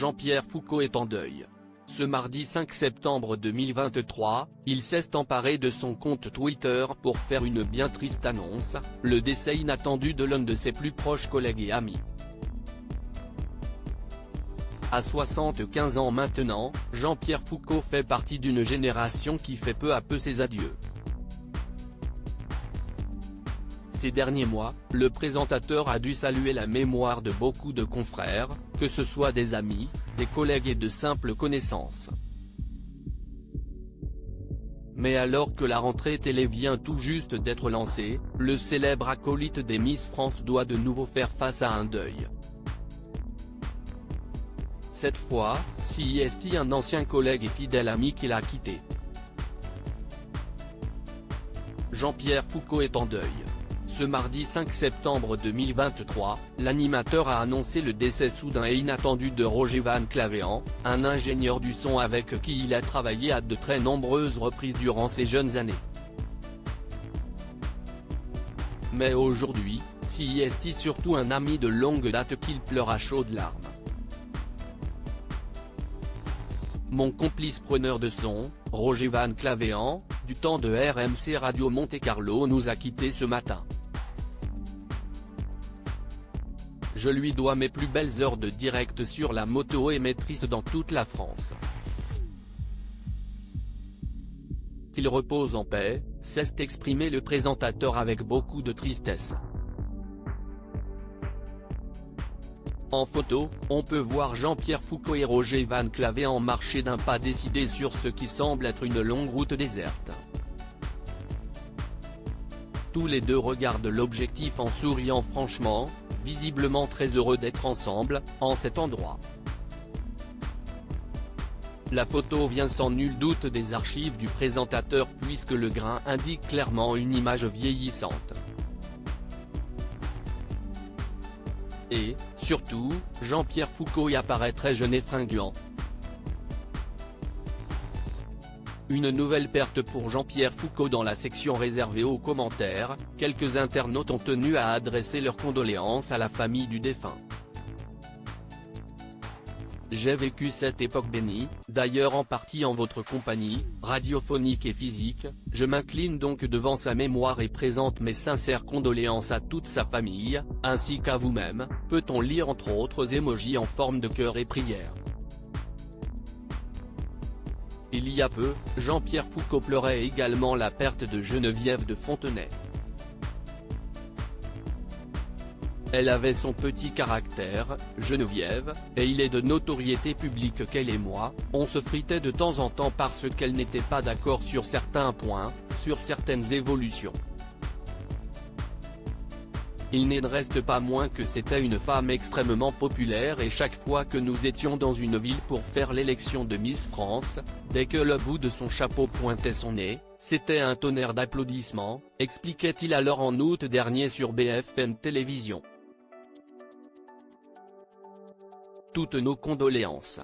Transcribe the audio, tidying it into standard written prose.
Jean-Pierre Foucault est en deuil. Ce mardi 5 septembre 2023, il s'est emparé de son compte Twitter pour faire une bien triste annonce, le décès inattendu de l'un de ses plus proches collègues et amis. À 75 ans maintenant, Jean-Pierre Foucault fait partie d'une génération qui fait peu à peu ses adieux. Ces derniers mois, le présentateur a dû saluer la mémoire de beaucoup de confrères, que ce soit des amis, des collègues et de simples connaissances. Mais alors que la rentrée télé vient tout juste d'être lancée, le célèbre acolyte des Miss France doit de nouveau faire face à un deuil. Cette fois, c'est un ancien collègue et fidèle ami qui l'a quitté. Jean-Pierre Foucault est en deuil. Ce mardi 5 septembre 2023, l'animateur a annoncé le décès soudain et inattendu de Roger Van Clavéant, un ingénieur du son avec qui il a travaillé à de très nombreuses reprises durant ses jeunes années. Mais aujourd'hui, c'est surtout un ami de longue date qu'il pleure à chaudes larmes. Mon complice preneur de son, Roger Van Clavéant, du temps de RMC Radio Monte Carlo nous a quittés ce matin. Je lui dois mes plus belles heures de direct sur la moto émettrice dans toute la France. Qu'il repose en paix, s'est exprimé le présentateur avec beaucoup de tristesse. En photo, on peut voir Jean-Pierre Foucault et Roger Van Clavéant marcher d'un pas décidé sur ce qui semble être une longue route déserte. Tous les deux regardent l'objectif en souriant franchement, visiblement très heureux d'être ensemble, en cet endroit. La photo vient sans nul doute des archives du présentateur puisque le grain indique clairement une image vieillissante. Et, surtout, Jean-Pierre Foucault y apparaît très jeune et fringant. Une nouvelle perte pour Jean-Pierre Foucault. Dans la section réservée aux commentaires, quelques internautes ont tenu à adresser leurs condoléances à la famille du défunt. J'ai vécu cette époque bénie, d'ailleurs en partie en votre compagnie, radiophonique et physique, je m'incline donc devant sa mémoire et présente mes sincères condoléances à toute sa famille, ainsi qu'à vous-même, peut-on lire entre autres émojis en forme de cœur et prière. Il y a peu, Jean-Pierre Foucault pleurait également la perte de Geneviève de Fontenay. Elle avait son petit caractère, Geneviève, et il est de notoriété publique qu'elle et moi, on se fritait de temps en temps parce qu'elle n'était pas d'accord sur certains points, sur certaines évolutions. Il n'en reste pas moins que c'était une femme extrêmement populaire et chaque fois que nous étions dans une ville pour faire l'élection de Miss France, dès que le bout de son chapeau pointait son nez, c'était un tonnerre d'applaudissements, expliquait-il alors en août dernier sur BFM Télévision. Toutes nos condoléances.